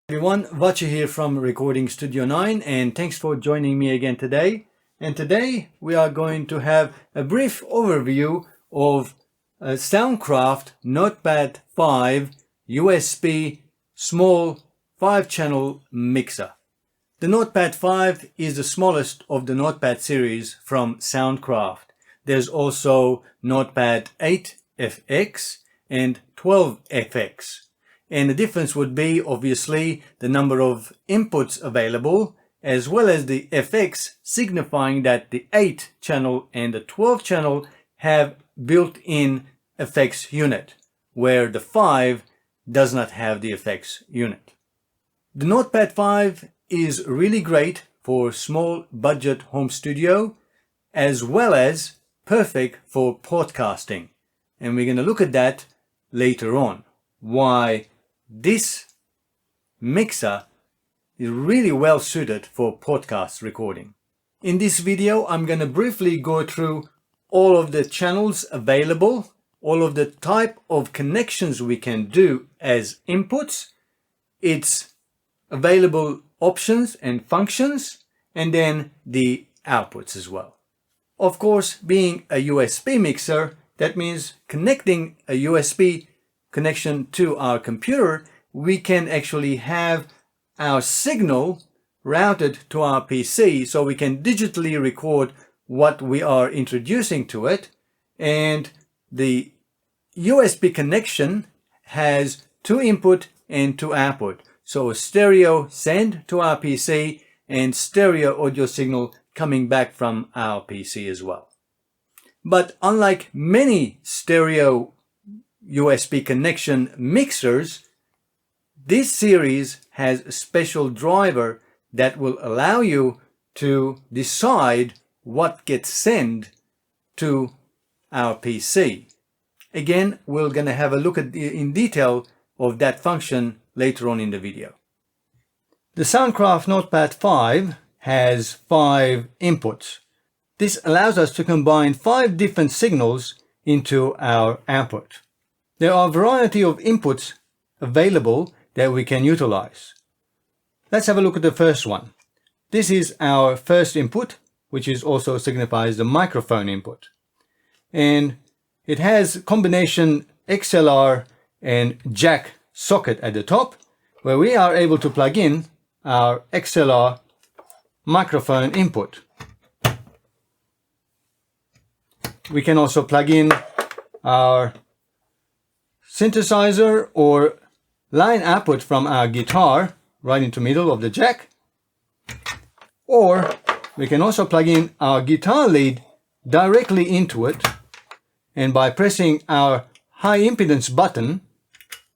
Everyone, Vacha here from Recording Studio 9, and thanks for joining me again today. And today we are going to have a brief overview of a Soundcraft Notepad-5 USB small 5-channel mixer. The Notepad-5 is the smallest of the Notepad series from Soundcraft. There's also Notepad-8 FX and 12 FX. And the difference would be obviously the number of inputs available, as well as the FX signifying that the 8 channel and the 12 channel have built-in effects unit, where the 5 does not have the effects unit. The Notepad-5 is really great for small budget home studio, as well as perfect for podcasting. And we're going to look at that later on. Why this mixer is really well suited for podcast recording. In this video, I'm going to briefly go through all of the channels available, all of the type of connections we can do as inputs, its available options and functions, and then the outputs as well. Of course, being a USB mixer, that means connecting a USB connection to our computer, we can actually have our signal routed to our PC, so we can digitally record what we are introducing to it. And the USB connection has 2 input and 2 output. So stereo send to our PC and stereo audio signal coming back from our PC as well. But unlike many stereo USB connection mixers, this series has a special driver that will allow you to decide what gets sent to our PC. Again, we're going to have a look at in detail of that function later on in the video. The Soundcraft Notepad-5 has 5 inputs. This allows us to combine 5 different signals into our output. There are a variety of inputs available that we can utilize. Let's have a look at the first one. This is our first input, which is also signifies the microphone input. And it has combination XLR and jack socket at the top, where we are able to plug in our XLR microphone input. We can also plug in our synthesizer or line output from our guitar right into the middle of the jack. Or we can also plug in our guitar lead directly into it. And by pressing our high impedance button,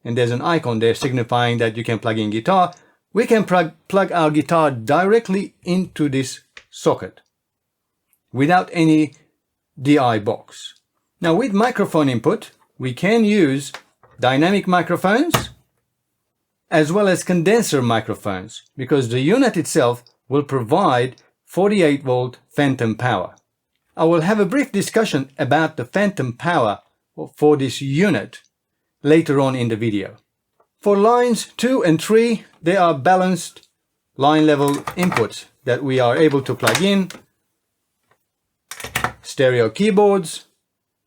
and there's an icon there signifying that you can plug in guitar, we can plug our guitar directly into this socket without any DI box. Now with microphone input, we can use dynamic microphones as well as condenser microphones, because the unit itself will provide 48 volt phantom power. I will have a brief discussion about the phantom power for this unit later on in the video. For lines 2 and 3, they are balanced line level inputs that we are able to plug in stereo keyboards,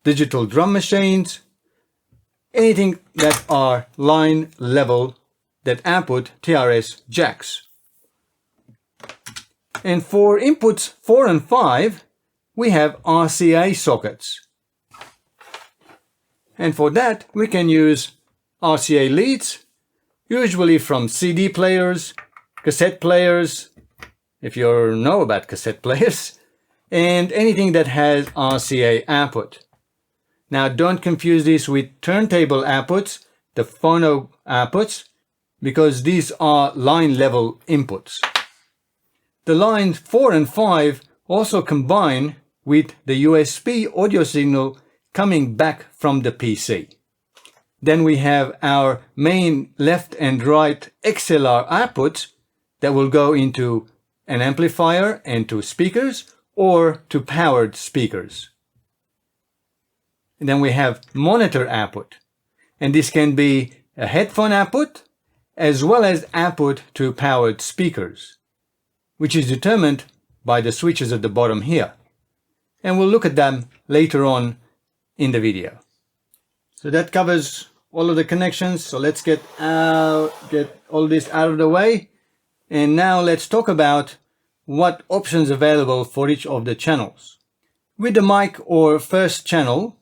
digital drum machines, anything that are line level that output TRS jacks. And for inputs 4 and 5, we have RCA sockets. And for that, we can use RCA leads, usually from CD players, cassette players, if you know about cassette players, and anything that has RCA output. Now don't confuse this with turntable outputs, the phono outputs, because these are line level inputs. The lines 4 and 5 also combine with the USB audio signal coming back from the PC. Then we have our main left and right XLR outputs that will go into an amplifier and to speakers or to powered speakers. And then we have monitor output, and this can be a headphone output as well as output to powered speakers, which is determined by the switches at the bottom here. And we'll look at them later on in the video. So that covers all of the connections. So let's get all this out of the way. And now let's talk about what options available for each of the channels. With the mic or first channel,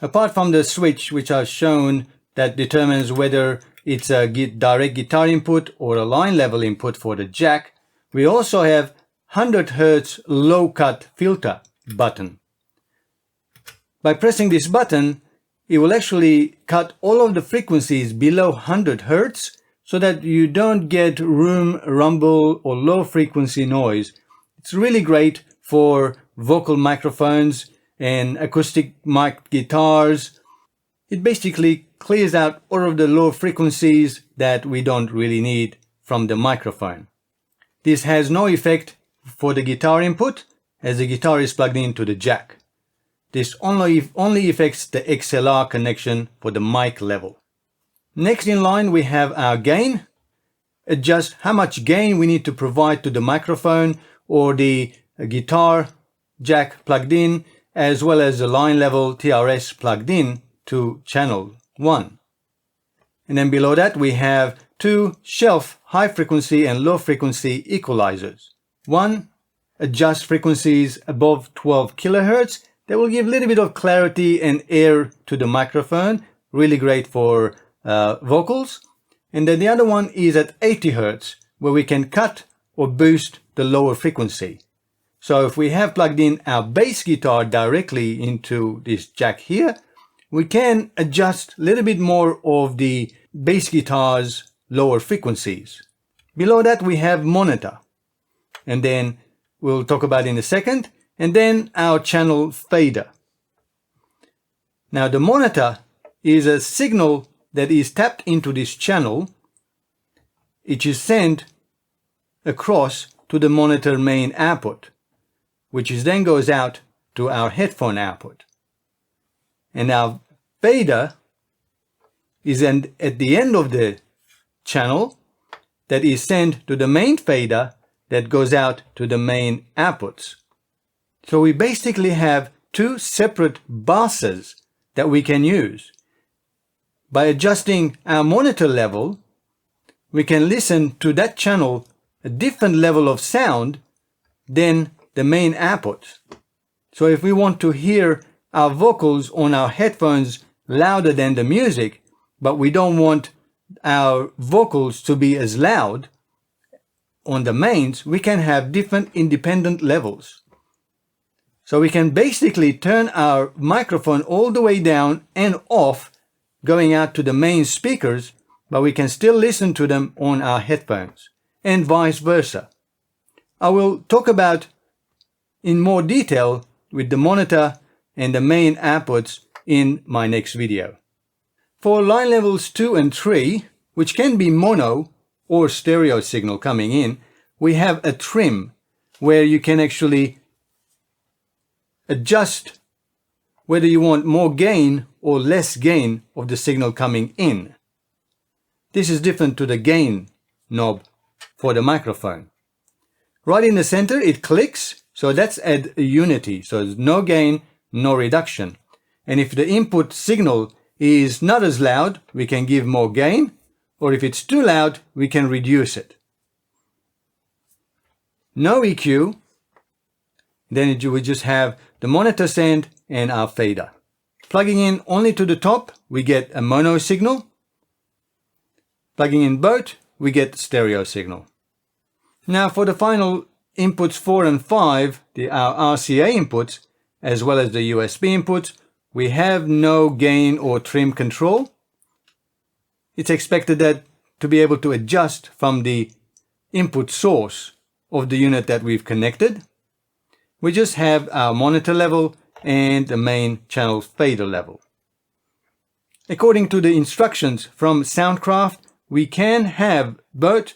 apart from the switch which I've shown that determines whether it's a direct guitar input or a line level input for the jack, we also have 100 Hz low cut filter button. By pressing this button, it will actually cut all of the frequencies below 100 Hz so that you don't get room rumble or low frequency noise. It's really great for vocal microphones and acoustic mic guitars. It basically clears out all of the low frequencies that we don't really need from the microphone. This has no effect for the guitar input as the guitar is plugged into the jack. This only affects the XLR connection for the mic level. Next in line we have our gain. Adjust how much gain we need to provide to the microphone or the guitar jack plugged in, as well as the line level TRS plugged in to channel 1. And then below that we have two shelf high frequency and low frequency equalizers. One adjusts frequencies above 12 kHz. That will give a little bit of clarity and air to the microphone. Really great for vocals. And then the other one is at 80 Hz, where we can cut or boost the lower frequency. So if we have plugged in our bass guitar directly into this jack here, we can adjust a little bit more of the bass guitar's lower frequencies. Below that we have monitor, and then we'll talk about in a second, and then our channel fader. Now the monitor is a signal that is tapped into this channel. It is sent across to the monitor main output, which is then goes out to our headphone output. And our fader is at the end of the channel that is sent to the main fader that goes out to the main outputs. So we basically have two separate buses that we can use. By adjusting our monitor level, we can listen to that channel a different level of sound than the main output. So if we want to hear our vocals on our headphones louder than the music, but we don't want our vocals to be as loud on the mains, we can have different independent levels. So we can basically turn our microphone all the way down and off going out to the main speakers, but we can still listen to them on our headphones, and vice versa. I will talk about in more detail with the monitor and the main outputs in my next video. For line levels 2 and 3, which can be mono or stereo signal coming in, we have a trim where you can actually adjust whether you want more gain or less gain of the signal coming in. This is different to the gain knob for the microphone. Right in the center it clicks, so that's at unity, so there's no gain, no reduction. And if the input signal is not as loud, we can give more gain, or if it's too loud, we can reduce it. No EQ, then we just have the monitor send and our fader. Plugging in only to the top, we get a mono signal. Plugging in both, we get stereo signal. Now for the final inputs 4 and 5, our RCA inputs, as well as the USB inputs, we have no gain or trim control. It's expected that to be able to adjust from the input source of the unit that we've connected. We just have our monitor level and the main channel fader level. According to the instructions from Soundcraft, we can have both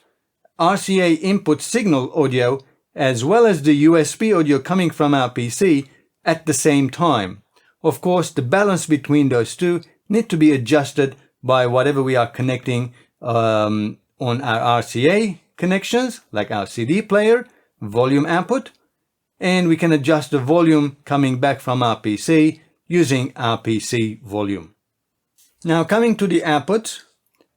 RCA input signal audio as well as the USB audio coming from our PC at the same time. Of course, the balance between those two need to be adjusted by whatever we are connecting on our RCA connections, like our CD player, volume output, and we can adjust the volume coming back from our PC using our PC volume. Now coming to the outputs,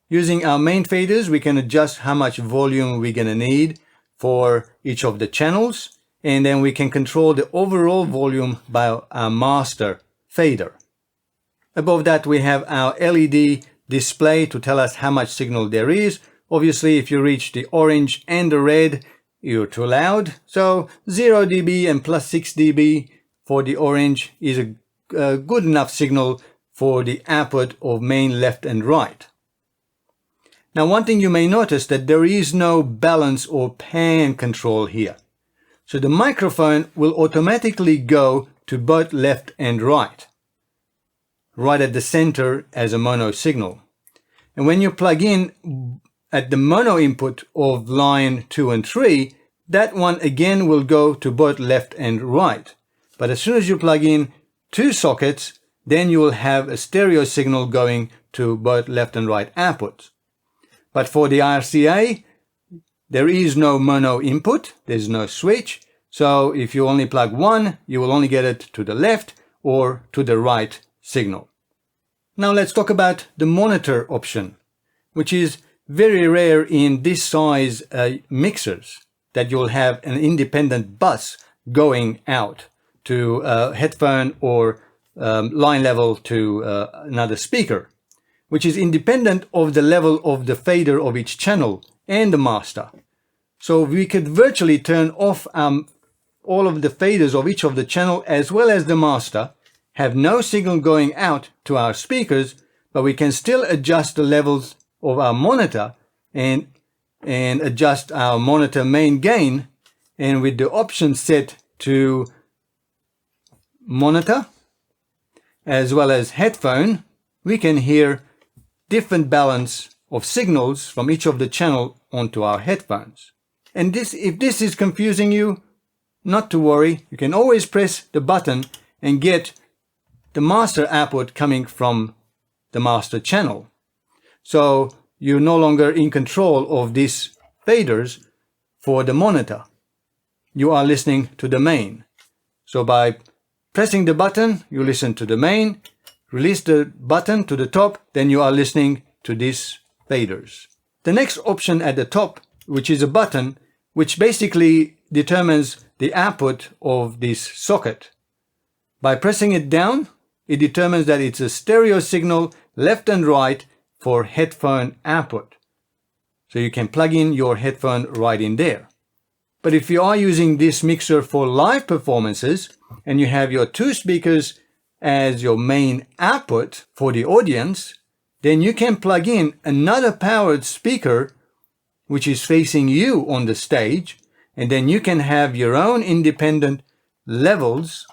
using our main faders, we can adjust how much volume we're going to need for each of the channels, and then we can control the overall volume by our master fader. Above that, we have our LED display to tell us how much signal there is. Obviously, if you reach the orange and the red, you're too loud. So 0 dB and plus 6 dB for the orange is a good enough signal for the output of main left and right. Now, one thing you may notice that there is no balance or pan control here. So the microphone will automatically go to both left and right at the center as a mono signal. And when you plug in at the mono input of line 2 and 3, that one again will go to both left and right. But as soon as you plug in 2 sockets, then you will have a stereo signal going to both left and right outputs. But for the RCA, there is no mono input, there's no switch. So if you only plug one, you will only get it to the left or to the right signal. Now let's talk about the monitor option, which is very rare in this size mixers, that you'll have an independent bus going out to a headphone or line level to another speaker, which is independent of the level of the fader of each channel and the master. So we could virtually turn off all of the faders of each of the channel as well as the master, have no signal going out to our speakers, but we can still adjust the levels of our monitor and adjust our monitor main gain, and with the option set to monitor as well as headphone, we can hear different balance of signals from each of the channel onto our headphones. And if this is confusing you, not to worry, you can always press the button and get the master output coming from the master channel. So you're no longer in control of these faders for the monitor. You are listening to the main. So by pressing the button, you listen to the main, release the button to the top, then you are listening to these faders. The next option at the top, which is a button, which basically determines the output of this socket. By pressing it down, it determines that it's a stereo signal left and right for headphone output. So you can plug in your headphone right in there. But if you are using this mixer for live performances and you have your 2 speakers as your main output for the audience, then you can plug in another powered speaker which is facing you on the stage, and then you can have your own independent levels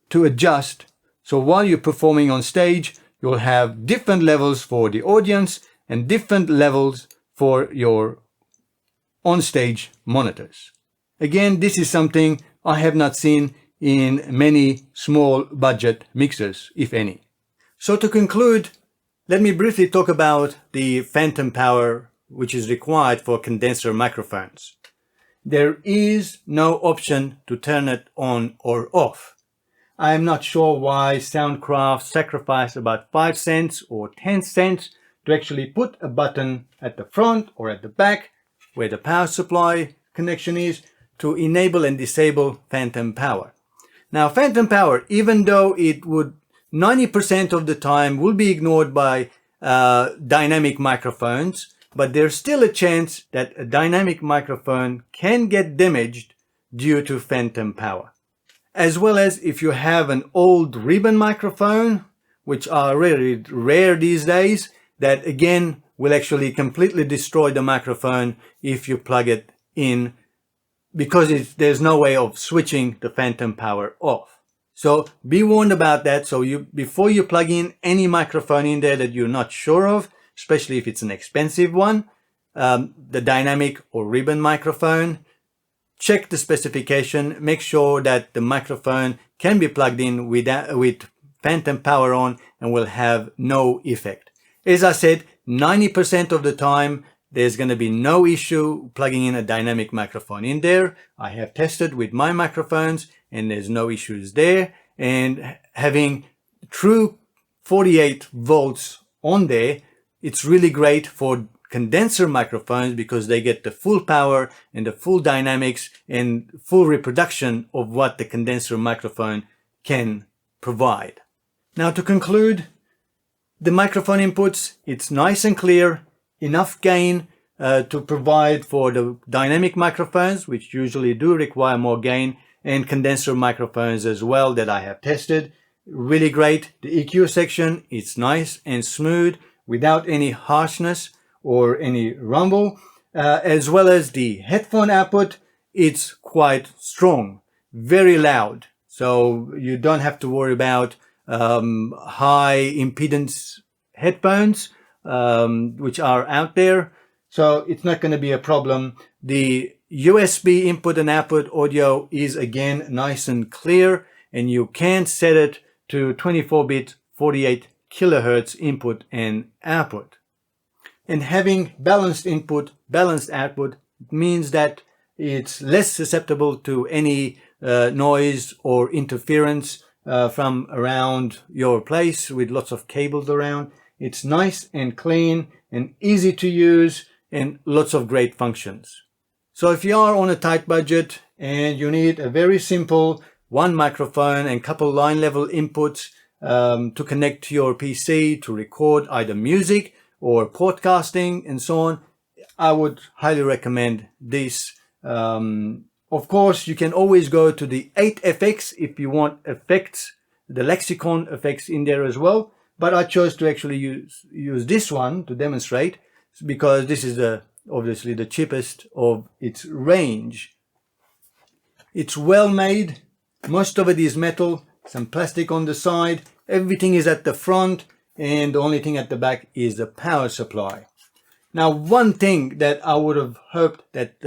to adjust. So while you're performing on stage, you'll have different levels for the audience and different levels for your on-stage monitors. Again, this is something I have not seen in many small budget mixers, if any. So to conclude, let me briefly talk about the phantom power which is required for condenser microphones. There is no option to turn it on or off. I am not sure why Soundcraft sacrificed about 5 cents or 10 cents to actually put a button at the front or at the back where the power supply connection is to enable and disable phantom power. Now, phantom power, even though it would 90% of the time will be ignored by dynamic microphones, but there's still a chance that a dynamic microphone can get damaged due to phantom power. As well as if you have an old ribbon microphone, which are really rare these days, that again will actually completely destroy the microphone if you plug it in, because there's no way of switching the phantom power off. So be warned about that. So before you plug in any microphone in there that you're not sure of, especially if it's an expensive one, the dynamic or ribbon microphone, check the specification, make sure that the microphone can be plugged in with phantom power on and will have no effect. As I said, 90% of the time, there's going to be no issue plugging in a dynamic microphone in there. I have tested with my microphones and there's no issues there. And having true 48 volts on there, it's really great for condenser microphones because they get the full power and the full dynamics and full reproduction of what the condenser microphone can provide. Now to conclude, the microphone inputs, it's nice and clear, enough gain to provide for the dynamic microphones, which usually do require more gain, and condenser microphones as well that I have tested. Really great. The EQ section, it's nice and smooth without any harshness or any rumble, as well as the headphone output, it's quite strong, very loud. So you don't have to worry about high impedance headphones, which are out there. So it's not going to be a problem. The USB input and output audio is again nice and clear, and you can set it to 24-bit 48 kilohertz input and output. And having balanced input, balanced output means that it's less susceptible to any noise or interference from around your place with lots of cables around. It's nice and clean and easy to use and lots of great functions. So if you are on a tight budget and you need a very simple one microphone and couple line level inputs to connect to your PC to record either music or podcasting and so on, I would highly recommend this. Of course, you can always go to the 8FX if you want effects, the lexicon effects in there as well. But I chose to actually use this one to demonstrate because this is obviously the cheapest of its range. It's well made. Most of it is metal, some plastic on the side. Everything is at the front, and the only thing at the back is the power supply. Now, one thing that I would have hoped that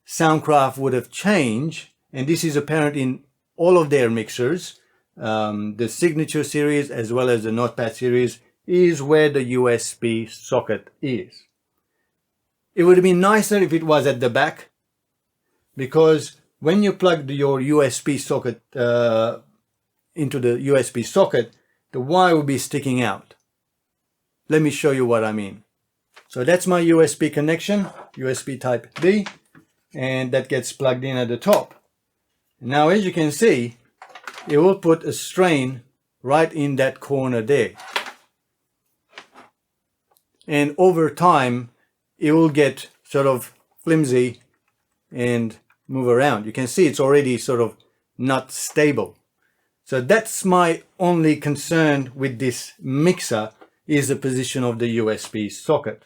Soundcraft would have changed, and this is apparent in all of their mixers, the Signature series as well as the Notepad series, is where the USB socket is. It would have been nicer if it was at the back, because when you plug your USB socket into the USB socket, the wire will be sticking out. Let me show you what I mean. So that's my USB connection, USB type B, and that gets plugged in at the top. Now, as you can see, it will put a strain right in that corner there. And over time, it will get sort of flimsy and move around. You can see it's already sort of not stable. So that's my only concern with this mixer, is the position of the USB socket.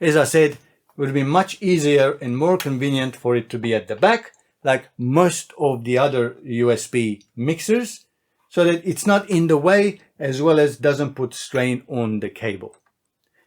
As I said, it would be much easier and more convenient for it to be at the back, like most of the other USB mixers, so that it's not in the way as well as doesn't put strain on the cable.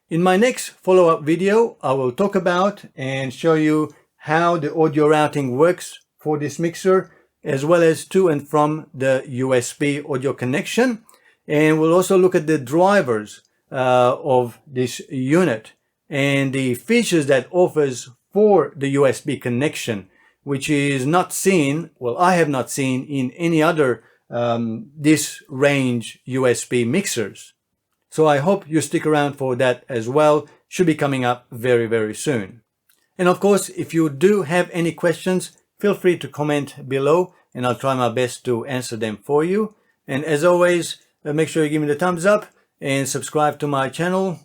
In my next follow-up video, I will talk about and show you how the audio routing works for this mixer, as well as to and from the USB audio connection. And we'll also look at the drivers of this unit and the features that offers for the USB connection, which is not seen, well, I have not seen in any other this range USB mixers. So I hope you stick around for that as well. Should be coming up very, very soon. And of course, if you do have any questions, feel free to comment below and I'll try my best to answer them for you. And as always, make sure you give me the thumbs up and subscribe to my channel.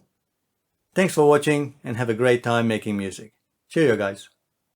Thanks for watching and have a great time making music. Cheerio, guys.